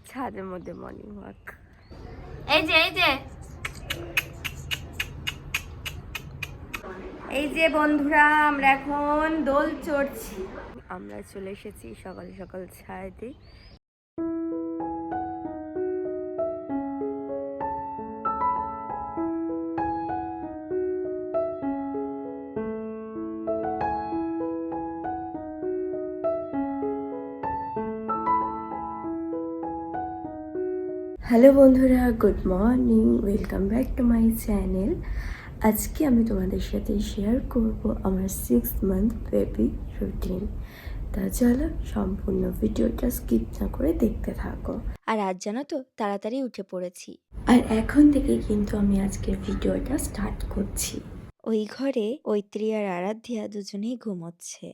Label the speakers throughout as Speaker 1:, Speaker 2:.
Speaker 1: ছাদের মধ্যে morning walk. এই যে বন্ধুরা, আমরা এখন দোল চড়ছি। আমরা চলে এসেছি সকাল সকাল ছায়াতে। হ্যালো বন্ধুরা, good morning, welcome back to my channel. আজকে আমি তোমাদের সাথে শেয়ার করব আমার 6 মান্থ বেবি রুটিন। তা চলো সম্পূর্ণ ভিডিওটা স্কিপ না করে দেখতে থাকো।
Speaker 2: আর আজ জানো তো তাড়াতাড়ি উঠে পড়েছি।
Speaker 1: আর এখন থেকে কিন্তু আমি আজকের ভিডিওটা স্টার্ট করছি।
Speaker 2: ওই ঘরে ঐত্রী আর আরাধ্যা দুজনেই ঘুমোচ্ছে।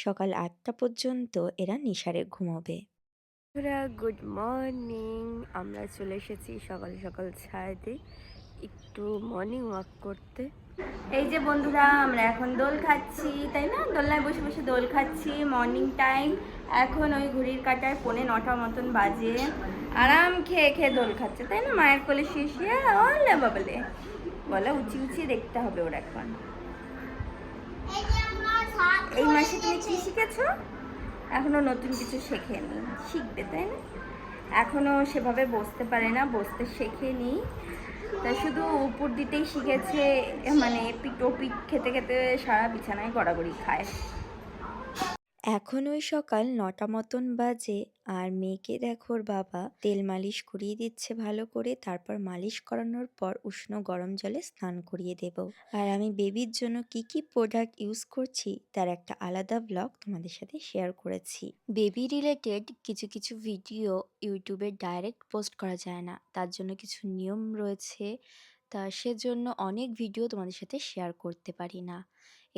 Speaker 2: সকাল 8টা পর্যন্ত এরা নিশারে ঘুমোবে।
Speaker 1: গুড মর্নিং, আমরা চলে এসেছি সকাল সকাল ছায়াতে একটু মর্নিং ওয়াক করতে। এই যে বন্ধুরা, আমরা এখন দোল খাচ্ছি, তাই না? দোলনায় বসে বসে দোল খাচ্ছি, মর্নিং টাইম। এখন ওই ঘড়ির কাঁটায় 9:45 মতন বাজে। আরাম খেয়ে খেয়ে দোল খাচ্ছে, তাই না? মায়ের কোলে শুয়ে শুয়ে ওলে বাবলে বলে উঁচি উঁচি দেখতে হবে ওর। এখন এই মাসে তুমি কি শিখেছো? এখনো নতুন কিছু শেখেনি, শিখবে, তাই না? এখনো সেভাবে বসতে পারে না, বসতে শেখেনি, তা শুধু উপর দিতেই শিখেছে। মানে এপিট ওপিট খেতে খেতে সারা বিছানায় গড়াগড়ি খায়।
Speaker 2: এখন ওই সকাল 9টা মতন বাজে, আর মেয়েকে দেখো ওর বাবা তেল মালিশ করিয়ে দিচ্ছে ভালো করে। তারপর মালিশ করানোর পর উষ্ণ গরম জলে স্নান করিয়ে দেব। আর আমি বেবির জন্য কি কি প্রোডাক্ট ইউজ করছি তার একটা আলাদা ব্লগ তোমাদের সাথে শেয়ার করেছি। বেবি রিলেটেড কিছু কিছু ভিডিও ইউটিউবে ডাইরেক্ট পোস্ট করা যায় না, তার জন্য কিছু নিয়ম রয়েছে। তা সেজন্য অনেক ভিডিও তোমাদের সাথে শেয়ার করতে পারি না।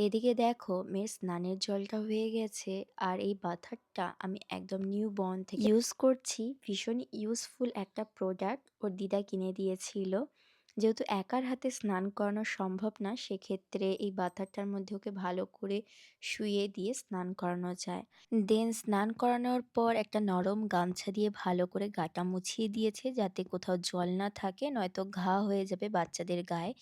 Speaker 2: এদিকে দেখো মেয়ের স্নানের জলটা হয়ে গেছে, আর এই বাথারটা আমি একদম নিউ বর্ন থেকে ইউজ করছি। ভীষণ ইউজফুল একটা প্রোডাক্ট, ওর দিদা কিনে দিয়েছিল। যেহেতু একার হাতে স্নান করানো সম্ভব না, সেক্ষেত্রে এই বাথারটার মধ্যে ওকে ভালো করে শুইয়ে দিয়ে স্নান করানো যায়। দেন স্নান করানোর পর একটা নরম গামছা দিয়ে ভালো করে গাটা মুছিয়ে দিয়েছে, যাতে কোথাও জল না থাকে, নয়তো ঘা হয়ে যাবে বাচ্চাদের গায়ে।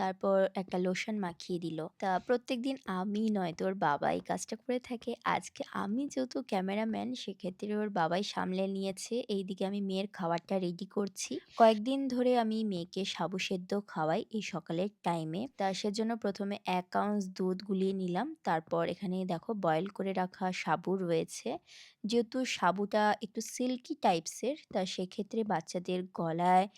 Speaker 2: তারপর একটা লোশন মাখিয়ে দিল। তা প্রত্যেকদিন আমি নয়তো ওর বাবা এই কাজটা করে থাকে। আজকে আমি যেহেতু ক্যামেরাম্যান, সেক্ষেত্রে ওর বাবাই সামলে নিয়েছে। এইদিকে আমি মেয়ের খাবারটা রেডি করছি। কয়েকদিন ধরে আমি মেয়েকে সাবু সেদ্ধ খাওয়াই এই সকালের টাইমে। তা সেজন্য প্রথমে 1 আউন্স দুধ গুলিয়ে নিলাম। তারপর এখানে দেখো বয়েল করে রাখা সাবু রয়েছে। যেহেতু সাবুটা একটু সিল্কি টাইপসের, তা সেক্ষেত্রে বাচ্চাদের গলায়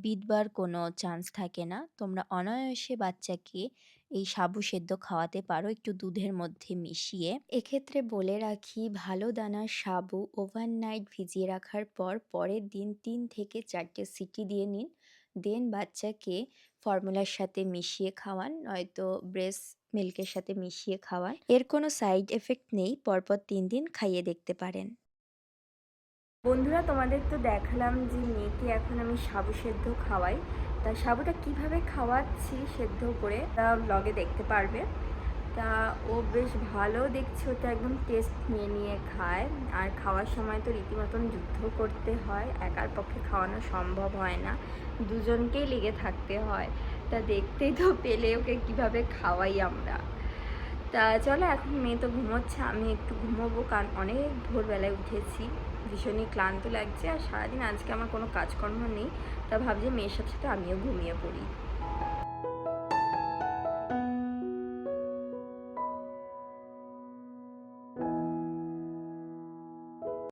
Speaker 2: বিঁধবার কোনো চান্স থাকে না। তোমরা অনায়াসে বাচ্চাকে এই সাবু সেদ্ধ খাওয়াতে পারো একটু দুধের মধ্যে মিশিয়ে। এক্ষেত্রে বলে রাখি, ভালো দানার সাবু ওভারনাইট ভিজিয়ে রাখার পর পরের দিন 3 থেকে 4টে সিটি দিয়ে নিন। দেন বাচ্চাকে ফর্মুলার সাথে মিশিয়ে খাওয়ান, নয়তো ব্রেস্ট মিল্কের সাথে মিশিয়ে খাওয়ান। এর কোনো সাইড এফেক্ট নেই, পরপর 3 দিন খাইয়ে দেখতে পারেন।
Speaker 1: বন্ধুরা, তোমাদের তো দেখালাম যে মেয়েকে এখন আমি সাবু সেদ্ধ খাওয়াই। তা সাবুটা কিভাবে খাওয়াচ্ছি সেদ্ধ করে তা ব্লগে দেখতে পারবে। তা ও বেশ ভালো দেখছি, ওটা একদম টেস্ট নিয়ে নিয়ে খায়। আর খাওয়ার সময় তো রীতিমতন যুদ্ধ করতে হয়, একার পক্ষে খাওয়ানো সম্ভব হয় না, দুজনকেই লেগে থাকতে হয়। তা দেখতেই তো পেলে ওকে কিভাবে খাওয়াই আমরা। তা চলো, এখন মেয়ে তো ঘুমোচ্ছে, আমি একটু ঘুমোবো, কারণ অনেক ভোরবেলায় উঠেছি, ভীষণই ক্লান্ত লাগছে। আর সারাদিন আজকে আমার কোনো কাজকর্ম নেই, তা ভাবছি মেয়ের সাথে সাথে আমিও ঘুমিয়ে পড়ি।